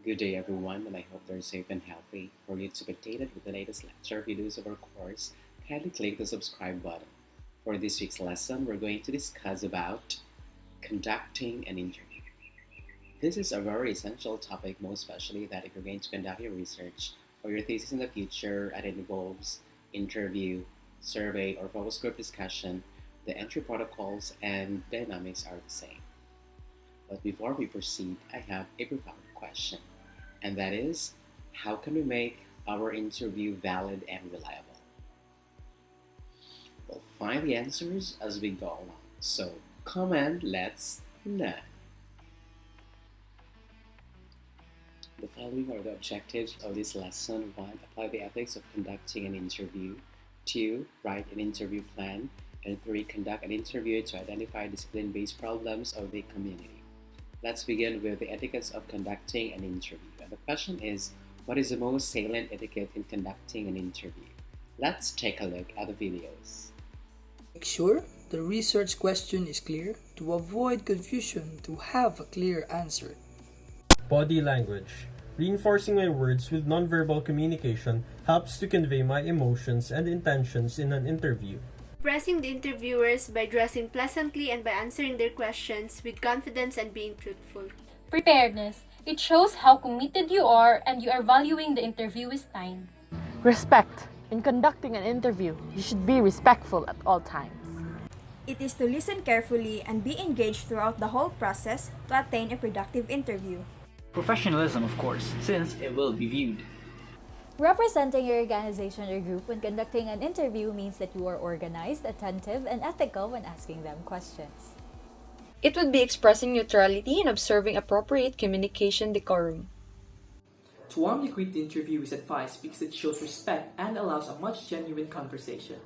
Good day, everyone, and I hope they're safe and healthy. For you to be updated with the latest lecture videos of our course, kindly click the subscribe button. For this week's lesson, we're going to discuss about conducting an interview. This is a very essential topic, most especially that if you're going to conduct your research or your thesis in the future and it involves interview, survey, or focus group discussion, the entry protocols and dynamics are the same. But before we proceed, I have a profound question, and that is, how can we make our interview valid and reliable? We'll find the answers as we go along. So come and let's learn. The following are the objectives of this lesson. 1. Apply the ethics of conducting an interview. 2. Write an interview plan. And 3. Conduct an interview to identify discipline-based problems of the community. Let's begin with the etiquettes of conducting an interview. And the question is, what is the most salient etiquette in conducting an interview? Let's take a look at the videos. Make sure the research question is clear to avoid confusion, to have a clear answer. Body language. Reinforcing my words with nonverbal communication helps to convey my emotions and intentions in an interview. Impressing the interviewers by dressing pleasantly and by answering their questions with confidence and being truthful. Preparedness. It shows how committed you are and you are valuing the interviewee's time. Respect. In conducting an interview, you should be respectful at all times. It is to listen carefully and be engaged throughout the whole process to attain a productive interview. Professionalism, of course, since it will be viewed. Representing your organization or group when conducting an interview means that you are organized, attentive, and ethical when asking them questions. It would be expressing neutrality and observing appropriate communication decorum. To warmly greet the interview is advised because it shows respect and allows a much genuine conversation.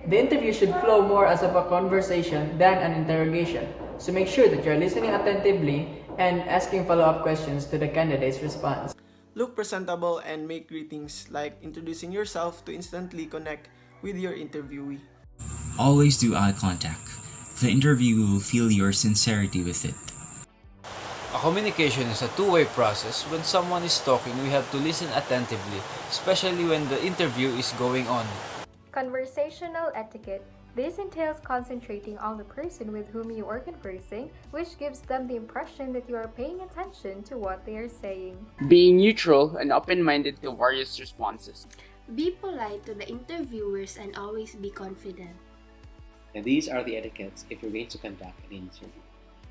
The interview should flow more as of a conversation than an interrogation, so make sure that you're listening attentively and asking follow-up questions to the candidate's response. Look presentable and make greetings like introducing yourself to instantly connect with your interviewee. Always do eye contact. The interviewer will feel your sincerity with it. A communication is a two-way process. When someone is talking, we have to listen attentively, especially when the interview is going on. Conversational etiquette. This entails concentrating on the person with whom you are conversing, which gives them the impression that you are paying attention to what they are saying. Being neutral and open-minded to various responses. Be polite to the interviewers and always be confident. And these are the etiquettes if you're going to conduct an interview.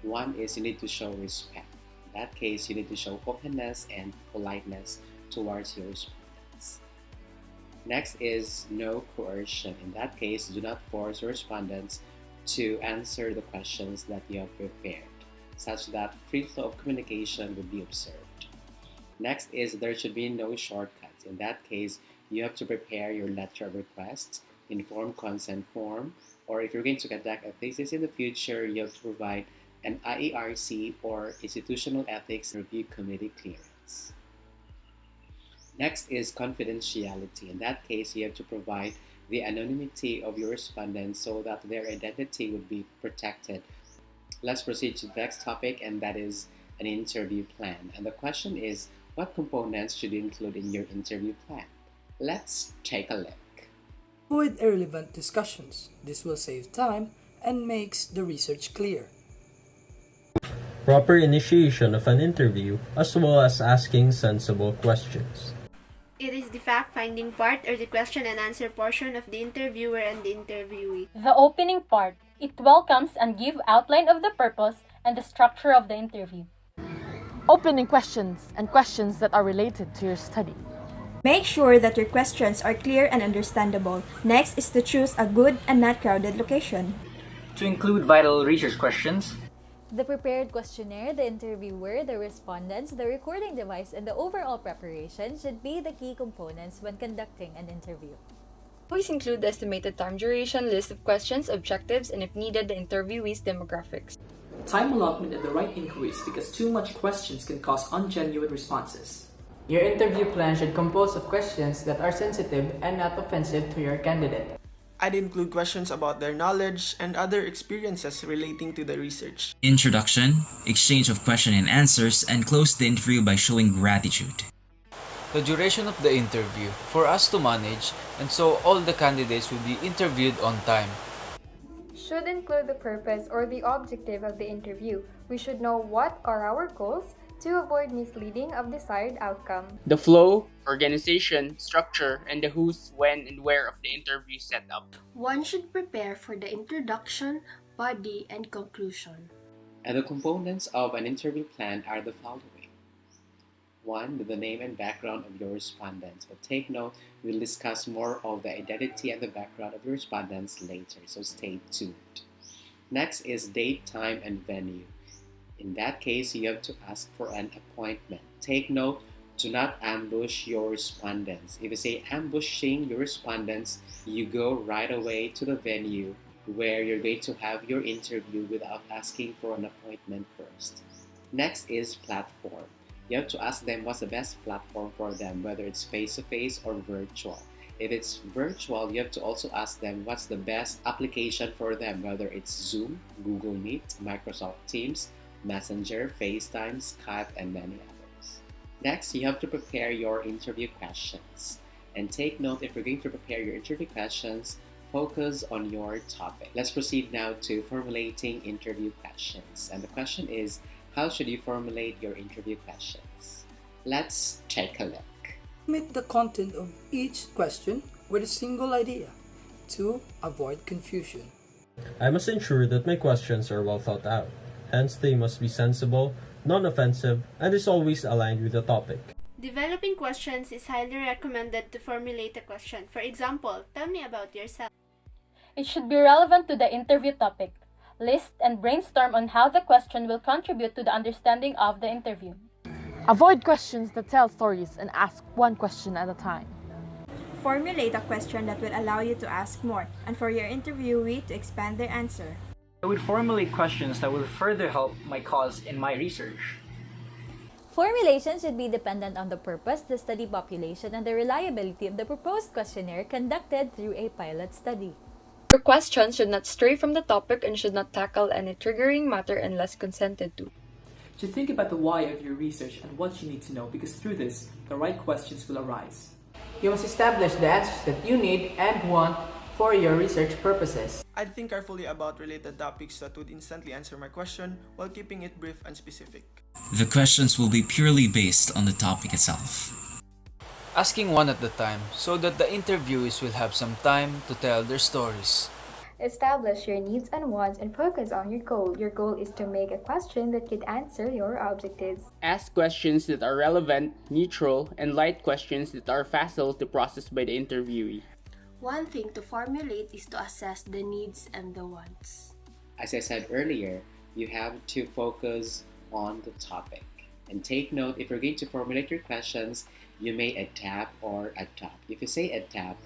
1 is you need to show respect. In that case, you need to show openness and politeness towards your respondents. Next is no coercion. In that case, do not force your respondents to answer the questions that you have prepared, such that free flow of communication would be observed. Next is there should be no shortcuts. In that case, you have to prepare your letter of request, informed consent form, or if you're going to conduct a thesis in the future, you have to provide an IERC or Institutional Ethics Review Committee clearance. Next is confidentiality. In that case, you have to provide the anonymity of your respondents so that their identity would be protected. Let's proceed to the next topic, and that is an interview plan. And the question is, what components should you include in your interview plan? Let's take a look. Avoid irrelevant discussions. This will save time and makes the research clear. Proper initiation of an interview, as well as asking sensible questions. It is the fact-finding part or the question and answer portion of the interviewer and the interviewee. The opening part. It welcomes and gives outline of the purpose and the structure of the interview. Opening questions and questions that are related to your study. Make sure that your questions are clear and understandable. Next is to choose a good and not crowded location. To include vital research questions. The prepared questionnaire, the interviewer, the respondents, the recording device, and the overall preparation should be the key components when conducting an interview. Always include the estimated time duration, list of questions, objectives, and if needed, the interviewee's demographics. Time allotment and the right inquiries because too much questions can cause ungenuine responses. Your interview plan should compose of questions that are sensitive and not offensive to your candidate. I'd include questions about their knowledge and other experiences relating to the research. Introduction, exchange of question and answers, and close the interview by showing gratitude. The duration of the interview for us to manage, and so all the candidates will be interviewed on time. Should include the purpose or the objective of the interview. We should know what are our goals to avoid misleading of desired outcome. The flow, organization, structure, and the who's, when, and where of the interview setup. One should prepare for the introduction, body, and conclusion. And the components of an interview plan are the following. 1. The name and background of your respondents. But take note, we'll discuss more of the identity and the background of your respondents later, so stay tuned. Next is date, time, and venue. In that case, you have to ask for an appointment. Take note, do not ambush your respondents. If you say ambushing your respondents, you go right away to the venue where you're going to have your interview without asking for an appointment first. Next is platform. You have to ask them what's the best platform for them, whether it's face-to-face or virtual. If it's virtual, you have to also ask them what's the best application for them, whether it's Zoom, Google Meet, Microsoft Teams, Messenger, FaceTime, Skype, and many others. Next, you have to prepare your interview questions. And take note, if you're going to prepare your interview questions, focus on your topic. Let's proceed now to formulating interview questions. And the question is, how should you formulate your interview questions? Let's take a look. Limit the content of each question with a single idea to avoid confusion. I must ensure that my questions are well thought out. Hence, they must be sensible, non-offensive, and is always aligned with the topic. Developing questions is highly recommended to formulate a question. For example, tell me about yourself. It should be relevant to the interview topic. List and brainstorm on how the question will contribute to the understanding of the interview. Avoid questions that tell stories and ask one question at a time. Formulate a question that will allow you to ask more and for your interviewee to expand their answer. I would formulate questions that will further help my cause in my research. Formulation should be dependent on the purpose, the study population, and the reliability of the proposed questionnaire conducted through a pilot study. Your questions should not stray from the topic and should not tackle any triggering matter unless consented to. To think about the why of your research and what you need to know, because through this, the right questions will arise. You must establish the answers that you need and want for your research purposes. I'd think carefully about related topics that would instantly answer my question while keeping it brief and specific. The questions will be purely based on the topic itself. Asking one at a time so that the interviewees will have some time to tell their stories. Establish your needs and wants and focus on your goal. Your goal is to make a question that could answer your objectives. Ask questions that are relevant, neutral, and light questions that are facile to process by the interviewee. One thing to formulate is to assess the needs and the wants. As I said earlier, you have to focus on the topic. And take note, if you're going to formulate your questions, you may adapt or adopt. If you say adapt,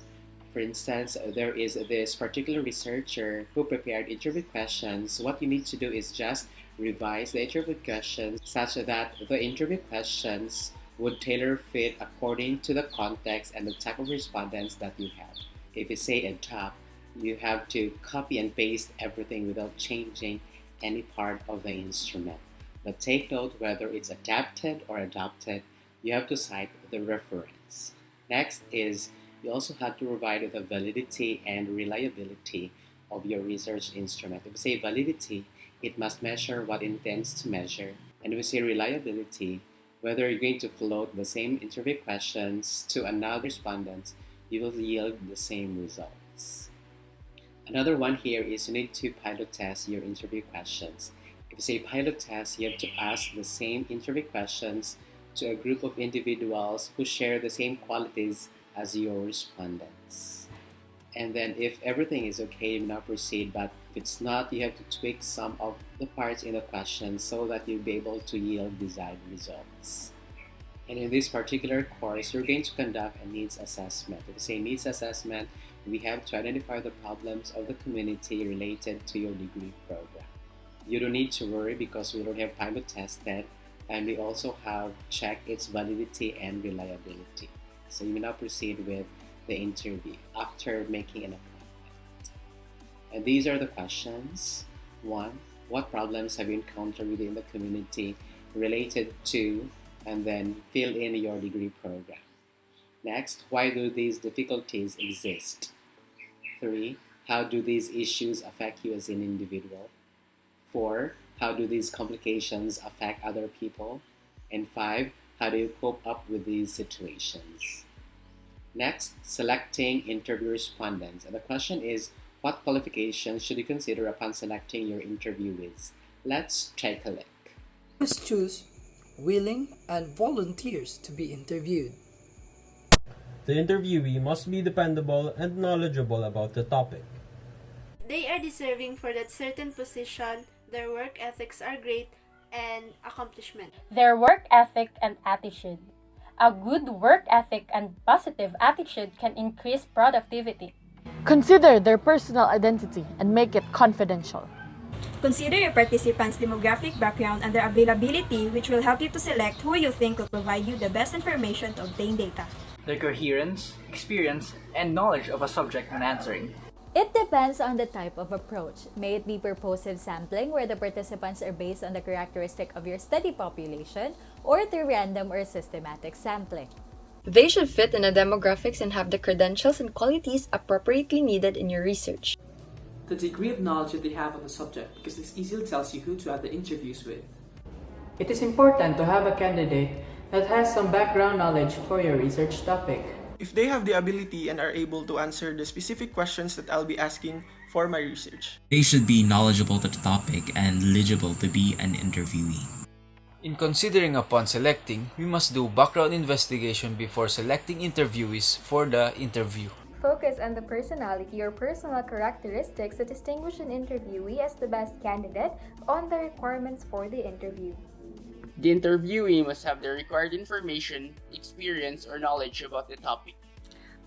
for instance, there is this particular researcher who prepared interview questions. What you need to do is just revise the interview questions such that the interview questions would tailor fit according to the context and the type of respondents that you have. If you say adopt, you have to copy and paste everything without changing any part of the instrument. But take note, whether it's adapted or adopted, you have to cite the reference. Next is you also have to provide the validity and reliability of your research instrument. If you say validity, it must measure what it intends to measure. And if you say reliability, whether you're going to float the same interview questions to another respondent, you will yield the same results. Another one here is you need to pilot test your interview questions. If you say pilot test, you have to ask the same interview questions to a group of individuals who share the same qualities as your respondents. And then if everything is okay, you now proceed, but if it's not, you have to tweak some of the parts in the question so that you'll be able to yield desired results. And in this particular course, you're going to conduct a needs assessment. If you say needs assessment, we have to identify the problems of the community related to your degree program. You don't need to worry because we don't have pilot tested, and we also have checked its validity and reliability. So you may now proceed with the interview after making an appointment. And these are the questions. 1. What problems have you encountered within the community related to, and then fill in your degree program. Next, why do these difficulties exist? 3. How do these issues affect you as an individual? 4. How do these complications affect other people? And 5. How do you cope up with these situations? Next, selecting interview respondents. And the question is, what qualifications should you consider upon selecting your interviewees? Let's take a look. Let's choose willing and volunteers to be interviewed. The interviewee must be dependable and knowledgeable about the topic. They are deserving for that certain position, their work ethics are great, and accomplishment. Their work ethic and attitude. A good work ethic and positive attitude can increase productivity. Consider their personal identity and make it confidential. Consider your participants' demographic background and their availability, which will help you to select who you think will provide you the best information to obtain data. Their coherence, experience, and knowledge of a subject when answering. It depends on the type of approach. May it be purposive sampling, where the participants are based on the characteristic of your study population, or through random or systematic sampling. They should fit in the demographics and have the credentials and qualities appropriately needed in your research. The degree of knowledge that they have on the subject, because this easily tells you who to have the interviews with. It is important to have a candidate that has some background knowledge for your research topic. If they have the ability and are able to answer the specific questions that I'll be asking for my research. They should be knowledgeable to the topic and eligible to be an interviewee. In considering upon selecting, we must do background investigation before selecting interviewees for the interview. Focus on the personality or personal characteristics that distinguish an interviewee as the best candidate on the requirements for the interview. The interviewee must have the required information, experience, or knowledge about the topic.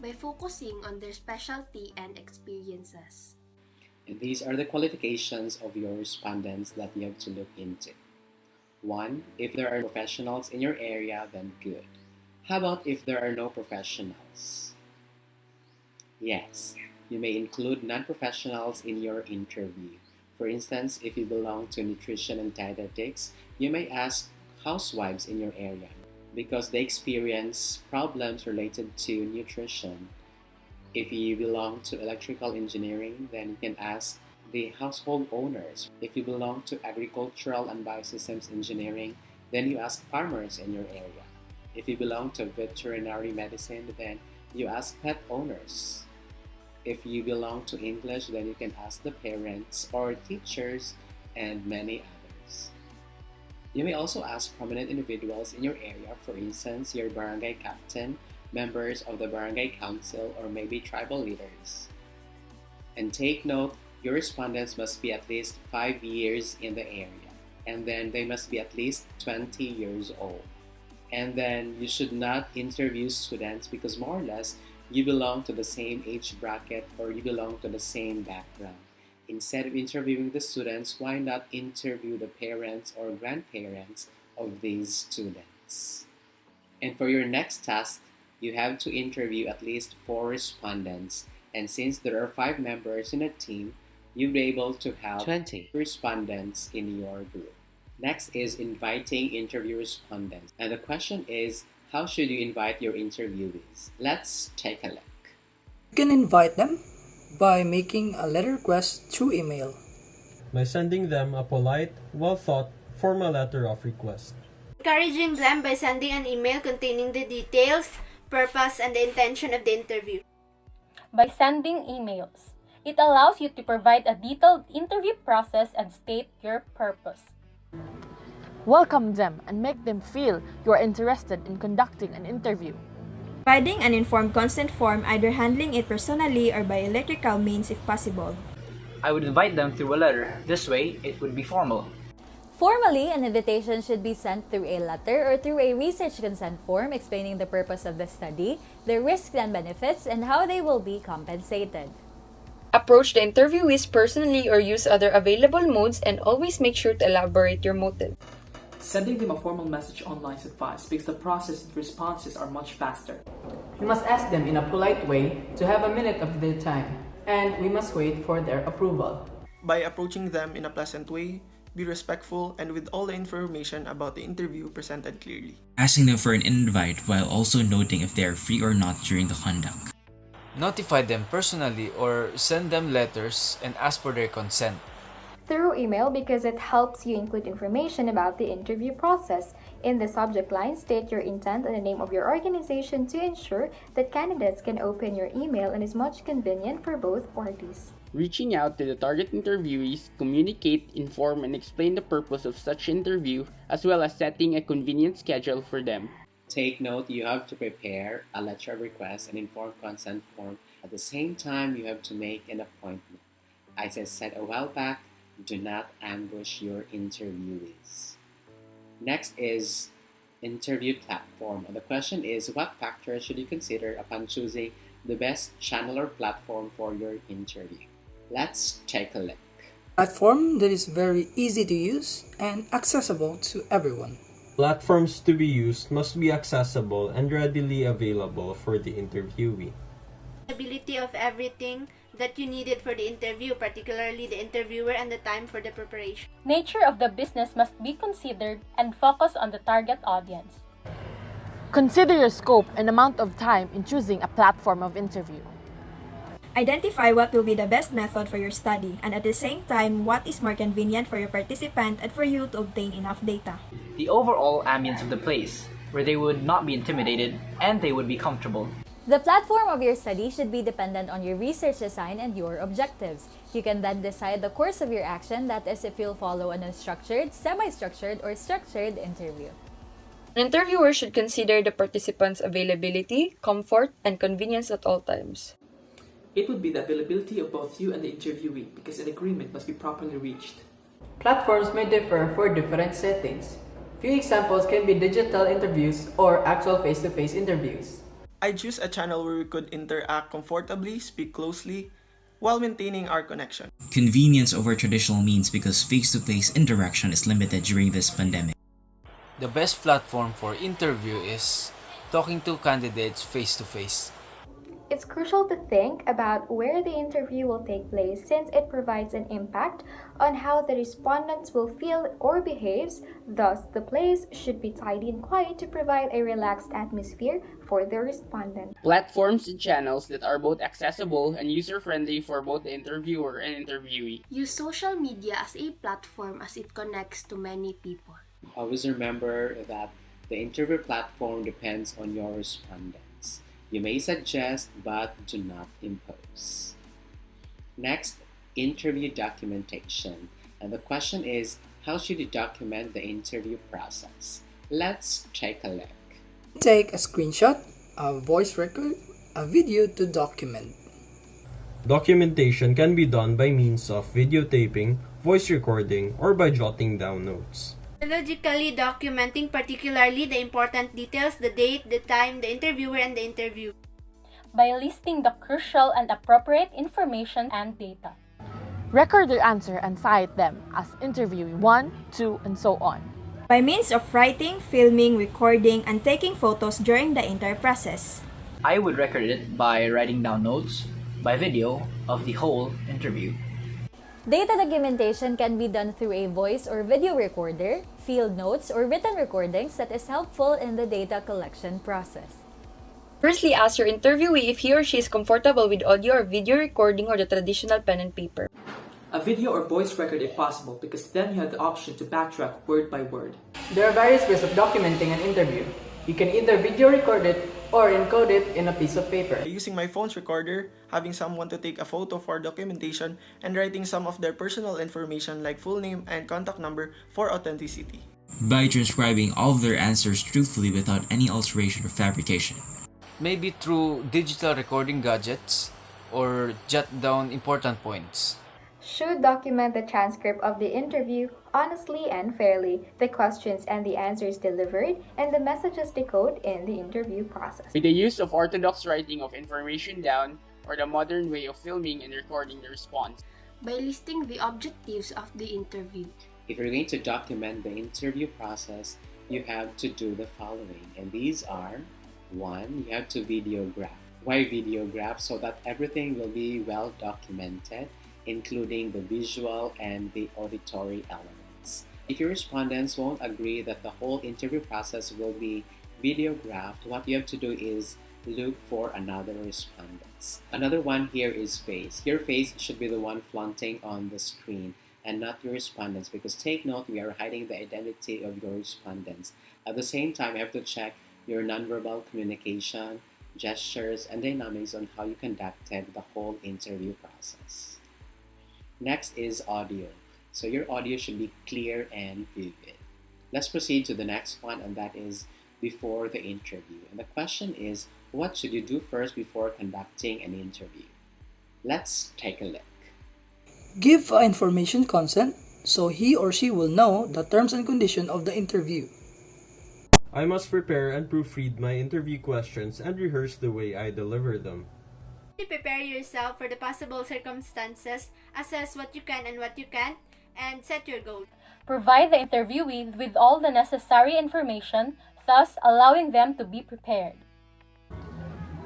By focusing on their specialty and experiences. And these are the qualifications of your respondents that you have to look into. 1. If there are professionals in your area, then good. How about if there are no professionals? Yes, you may include non-professionals in your interview. For instance, if you belong to nutrition and dietetics, you may ask housewives in your area because they experience problems related to nutrition. If you belong to electrical engineering, then you can ask the household owners. If you belong to agricultural and biosystems engineering, then you ask farmers in your area. If you belong to veterinary medicine, then you ask pet owners. If you belong to English, then you can ask the parents or teachers and many others. You may also ask prominent individuals in your area, for instance, your barangay captain, members of the barangay council, or maybe tribal leaders. And take note, your respondents must be at least 5 years in the area, and then they must be at least 20 years old. And then you should not interview students because more or less you belong to the same age bracket or you belong to the same background. Instead of interviewing the students, why not interview the parents or grandparents of these students? And for your next task, you have to interview at least 4 respondents. And since there are 5 members in a team, you'll be able to have 20 respondents in your group. Next is inviting interview respondents. And the question is, how should you invite your interviewees? Let's take a look. You can invite them by making a letter request through email. By sending them a polite, well-thought, formal letter of request. Encouraging them by sending an email containing the details, purpose, and the intention of the interview. By sending emails, it allows you to provide a detailed interview process and state your purpose. Welcome them and make them feel you are interested in conducting an interview. Providing an informed consent form, either handling it personally or by electrical means if possible. I would invite them through a letter. This way, it would be formal. Formally, an invitation should be sent through a letter or through a research consent form explaining the purpose of the study, the risks and benefits, and how they will be compensated. Approach the interviewees personally or use other available modes, and always make sure to elaborate your motive. Sending them a formal message online is advised because the process and responses are much faster. You must ask them in a polite way to have a minute of their time. and we must wait for their approval. By approaching them in a pleasant way, be respectful, and with all the information about the interview presented clearly. Asking them for an invite while also noting if they are free or not during the conduct. Notify them personally or send them letters and ask for their consent. Through email because it helps you include information about the interview process. In the subject line, state your intent and the name of your organization to ensure that candidates can open your email and is much convenient for both parties. Reaching out to the target interviewees, communicate, inform, and explain the purpose of such interview, as well as setting a convenient schedule for them. Take note, you have to prepare a letter of request and informed consent form. At the same time, you have to make an appointment. As I said a while back, do not ambush your interviewees. Next is interview platform. And the question is, what factors should you consider upon choosing the best channel or platform for your interview? Let's take a look. Platform that is very easy to use and accessible to everyone. Platforms to be used must be accessible and readily available for the interviewee. Ability of everything that you needed for the interview, particularly the interviewer and the time for the preparation. Nature of the business must be considered and focus on the target audience. Consider your scope and amount of time in choosing a platform of interview. Identify what will be the best method for your study, and at the same time, what is more convenient for your participant and for you to obtain enough data. The overall ambience of the place, where they would not be intimidated and they would be comfortable. The platform of your study should be dependent on your research design and your objectives. You can then decide the course of your action, that is, if you'll follow an unstructured, semi-structured, or structured interview. An interviewer should consider the participants' availability, comfort, and convenience at all times. It would be the availability of both you and the interviewee because an agreement must be properly reached. Platforms may differ for different settings. Few examples can be digital interviews or actual face-to-face interviews. I choose a channel where we could interact comfortably, speak closely, while maintaining our connection. Convenience over traditional means because face-to-face interaction is limited during this pandemic. The best platform for interview is talking to candidates face-to-face. It's crucial to think about where the interview will take place since it provides an impact on how the respondents will feel or behaves. Thus, the place should be tidy and quiet to provide a relaxed atmosphere for the respondent. Platforms and channels that are both accessible and user-friendly for both the interviewer and interviewee. Use social media as a platform as it connects to many people. Always remember that the interview platform depends on your respondents. You may suggest, but do not impose. Next, interview documentation. And the question is, how should you document the interview process? Let's take a look. Take a screenshot, a voice record, a video to document. Documentation can be done by means of videotaping, voice recording, or by jotting down notes. Logically documenting particularly the important details, the date, the time, the interviewer, and the interview. By listing the crucial and appropriate information and data. Record your answer and cite them as interviewee 1, 2, and so on. By means of writing, filming, recording, and taking photos during the entire process. I would record it by writing down notes, by video, of the whole interview. Data documentation can be done through a voice or video recorder, field notes, or written recordings that is helpful in the data collection process. Firstly, ask your interviewee if he or she is comfortable with audio or video recording or the traditional pen and paper. A video or voice record if possible because then you have the option to backtrack word by word. There are various ways of documenting an interview. You can either video record it or encode it in a piece of paper. Using my phone's recorder, having someone to take a photo for documentation, and writing some of their personal information like full name and contact number for authenticity. By transcribing all of their answers truthfully without any alteration or fabrication. Maybe through digital recording gadgets or jot down important points. Should document the transcript of the interview honestly and fairly, the questions and the answers delivered, and the messages decoded in the interview process. With the use of orthodox writing of information down or the modern way of filming and recording the response. By listing the objectives of the interview. If you're going to document the interview process, you have to do the following. And these are: 1. You have to videograph. Why videograph? So that everything will be well documented, including the visual and the auditory elements. If your respondents won't agree that the whole interview process will be videographed, what you have to do is look for another respondents. Another one here is face. Your face should be the one flaunting on the screen and not your respondents, because take note, we are hiding the identity of your respondents. At the same time, you have to check your nonverbal communication, gestures, and dynamics on how you conducted the whole interview process. Next is audio. So your audio should be clear and vivid. Let's proceed to the next one, and that is before the interview. And the question is, what should you do first before conducting an interview? Let's take a look. Give information consent so he or she will know the terms and conditions of the interview. I must prepare and proofread my interview questions and rehearse the way I deliver them. Prepare yourself for the possible circumstances, assess what you can and what you can't, and set your goal. Provide the interviewee with all the necessary information, thus allowing them to be prepared.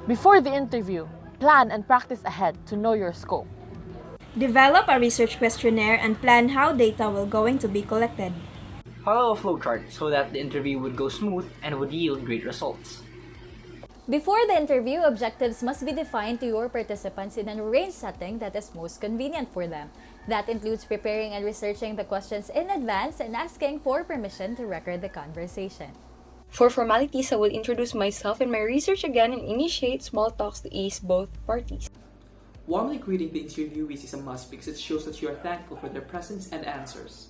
Before the interview, plan and practice ahead to know your scope. Develop a research questionnaire and plan how data will going to be collected. Follow a flowchart so that the interview would go smooth and would yield great results. Before the interview, objectives must be defined to your participants in an arranged setting that is most convenient for them. That includes preparing and researching the questions in advance and asking for permission to record the conversation. For formalities, I will introduce myself and my research again and initiate small talks to ease both parties. Warmly greeting the interviewees is a must because it shows that you are thankful for their presence and answers.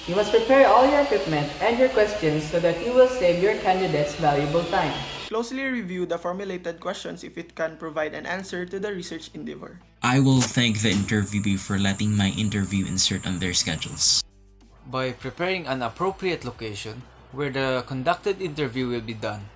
You must prepare all your equipment and your questions so that you will save your candidates valuable time. Closely review the formulated questions if it can provide an answer to the research endeavor. I will thank the interviewee for letting my interview insert on their schedules. By preparing an appropriate location where the conducted interview will be done.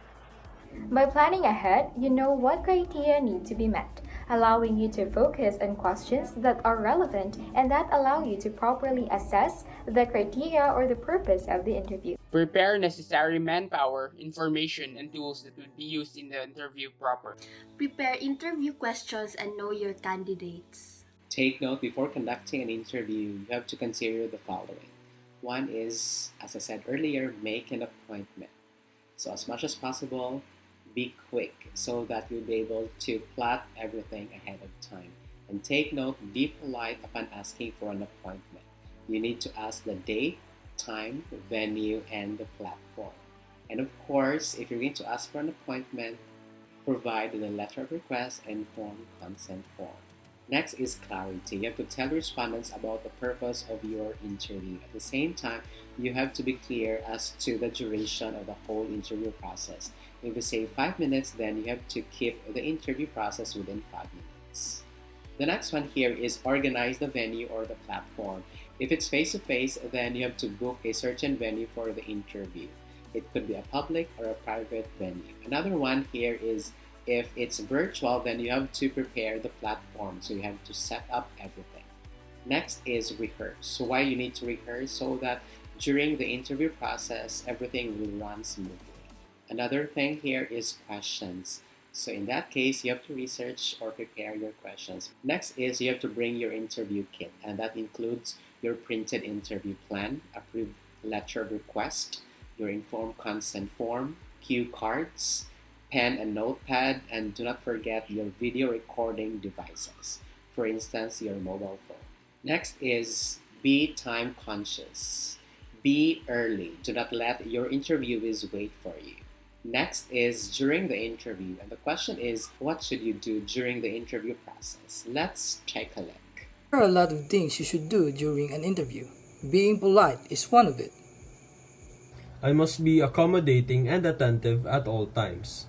By planning ahead, you know what criteria need to be met, allowing you to focus on questions that are relevant and that allow you to properly assess the criteria or the purpose of the interview. Prepare necessary manpower, information, and tools that would be used in the interview proper. Prepare interview questions and know your candidates. Take note, before conducting an interview, you have to consider the following. One is, as I said earlier, make an appointment. So as much as possible, be quick so that you'll be able to plot everything ahead of time. And take note, be polite upon asking for an appointment. You need to ask the date, time, venue, and the platform. And of course, if you're going to ask for an appointment, provide the letter of request and informed consent form. Next is clarity. You have to tell respondents about the purpose of your interview. At the same time, you have to be clear as to the duration of the whole interview process. If you say 5 minutes, then you have to keep the interview process within 5 minutes. The next one here is organize the venue or the platform. If it's face-to-face, then you have to book a certain venue for the interview. It could be a public or a private venue. Another one here is if it's virtual, then you have to prepare the platform. So you have to set up everything. Next is rehearse. So why you need to rehearse? So that during the interview process, everything will run smoothly. Another thing here is questions. So in that case, you have to research or prepare your questions. Next is you have to bring your interview kit, and that includes your printed interview plan, approved letter of request, your informed consent form, cue cards, pen and notepad, and do not forget your video recording devices, for instance, your mobile phone. Next is be time conscious. Be early. Do not let your interviewees wait for you. Next is during the interview, and the question is, what should you do during the interview process? Let's take a look. There are a lot of things you should do during an interview. Being polite is one of it. I must be accommodating and attentive at all times.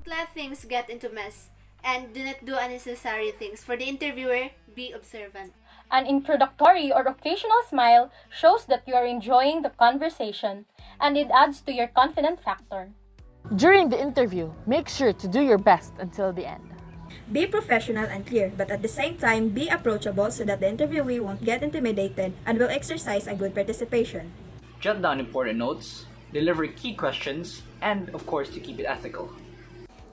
Don't let things get into mess, and do not do unnecessary things. For the interviewer, be observant. An introductory or occasional smile shows that you are enjoying the conversation, and it adds to your confidence factor. During the interview, make sure to do your best until the end. Be professional and clear, but at the same time, be approachable so that the interviewee won't get intimidated and will exercise a good participation. Jot down important notes, deliver key questions, and of course to keep it ethical.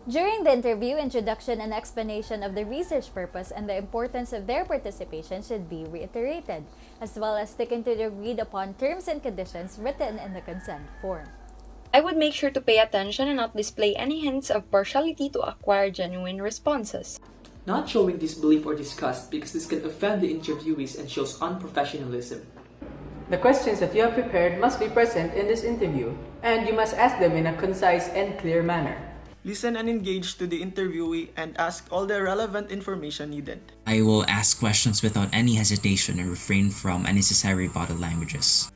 During the interview, introduction and explanation of the research purpose and the importance of their participation should be reiterated, as well as sticking to the agreed upon terms and conditions written in the consent form. I would make sure to pay attention and not display any hints of partiality to acquire genuine responses. Not showing disbelief or disgust because this can offend the interviewees and shows unprofessionalism. The questions that you have prepared must be present in this interview, and you must ask them in a concise and clear manner. Listen and engage to the interviewee and ask all the relevant information needed. I will ask questions without any hesitation and refrain from unnecessary body languages.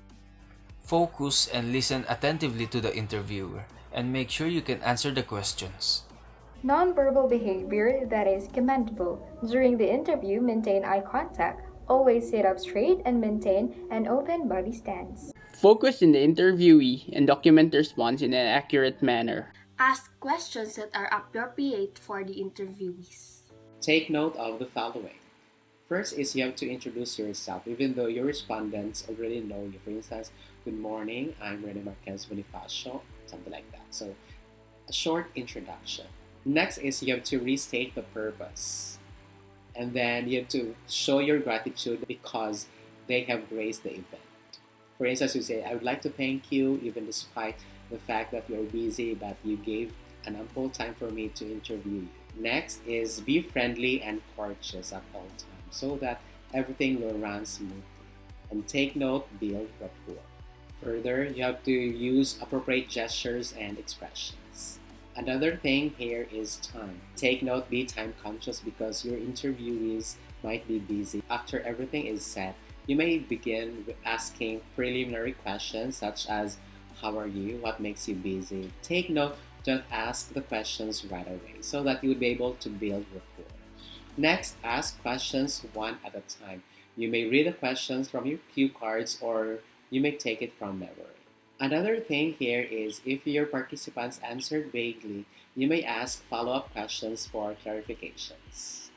Focus and listen attentively to the interviewer and make sure you can answer the questions. Nonverbal behavior that is commendable. During the interview, maintain eye contact. Always sit up straight and maintain an open body stance. Focus on the interviewee and document the response in an accurate manner. Ask questions that are appropriate for the interviewees. Take note of the following. First is you have to introduce yourself, even though your respondents already know you. For instance, good morning, I'm Rene Marquez Bonifacio, something like that. So, a short introduction. Next is you have to restate the purpose. And then you have to show your gratitude because they have graced the event. For instance, you say, I would like to thank you, even despite the fact that you're busy, but you gave an ample time for me to interview you. Next is be friendly and courteous at all times so that everything will run smoothly. And take note, build rapport. Further, you have to use appropriate gestures and expressions. Another thing here is time. Take note, be time conscious because your interviewees might be busy. After everything is set, you may begin with asking preliminary questions such as, how are you? What makes you busy? Take note, don't ask the questions right away so that you would be able to build rapport. Next, ask questions one at a time. You may read the questions from your cue cards or you may take it from memory. Another thing here is if your participants answered vaguely, you may ask follow-up questions for clarifications.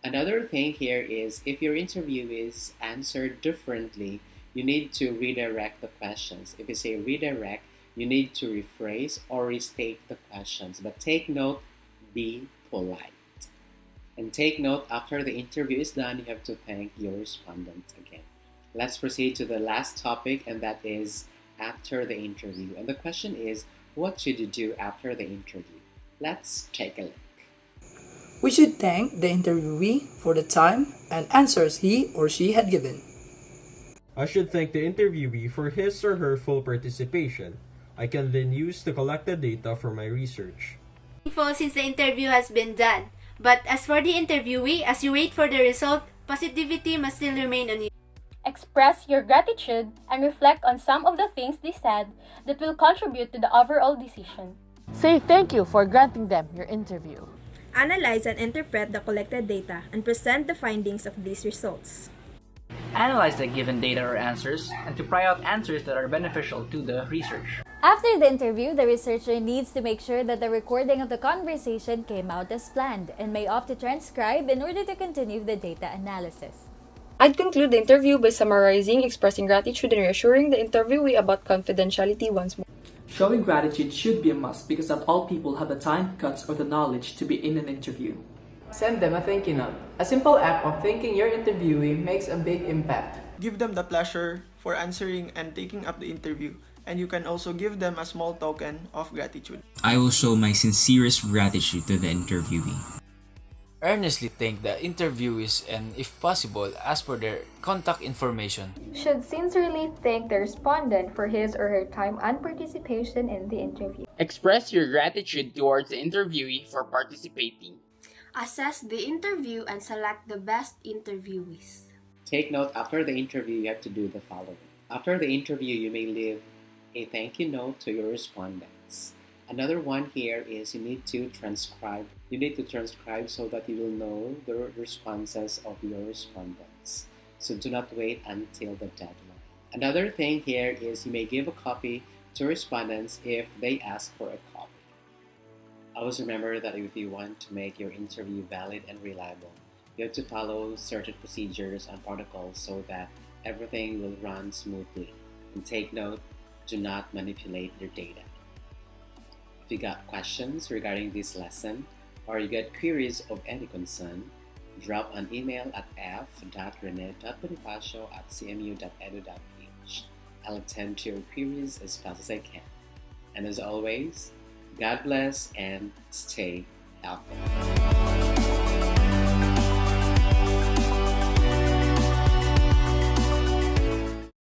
Another thing here is if your interviewees answered differently, you need to redirect the questions. If you say redirect, you need to rephrase or restate the questions. But take note, be polite. And take note, after the interview is done, you have to thank your respondent again. Let's proceed to the last topic, and that is after the interview. And the question is, what should you do after the interview? Let's take a look. We should thank the interviewee for the time and answers he or she had given. I should thank the interviewee for his or her full participation. I can then use the collected data for my research. Since the interview has been done. But as for the interviewee, as you wait for the result, positivity must still remain on you. Express your gratitude and reflect on some of the things they said that will contribute to the overall decision. Say thank you for granting them your interview. Analyze and interpret the collected data and present the findings of these results. Analyze the given data or answers and to pry out answers that are beneficial to the research. After the interview, the researcher needs to make sure that the recording of the conversation came out as planned and may opt to transcribe in order to continue the data analysis. I'd conclude the interview by summarizing, expressing gratitude, and reassuring the interviewee about confidentiality once more. Showing gratitude should be a must because not all people have the time, guts, or the knowledge to be in an interview. Send them a thank you note. A simple act of thanking your interviewee makes a big impact. Give them the pleasure for answering and taking up the interview, and you can also give them a small token of gratitude. I will show my sincerest gratitude to the interviewee. Earnestly thank the interviewees and, if possible, ask for their contact information. Should sincerely thank the respondent for his or her time and participation in the interview. Express your gratitude towards the interviewee for participating. Assess the interview and select the best interviewees. Take note, after the interview, you have to do the following. After the interview, you may leave a thank you note to your respondents. Another one here is you need to transcribe. You need to transcribe so that you will know the responses of your respondents. So do not wait until the deadline. Another thing here is you may give a copy to respondents if they ask for a copy. Always remember that if you want to make your interview valid and reliable, you have to follow certain procedures and protocols so that everything will run smoothly. And take note, do not manipulate your data. If you got questions regarding this lesson or you get queries of any concern, drop an email at f.rene.bonifacio@cmu.edu.ph. I'll attend to your queries as fast as I can. And as always, God bless and stay healthy.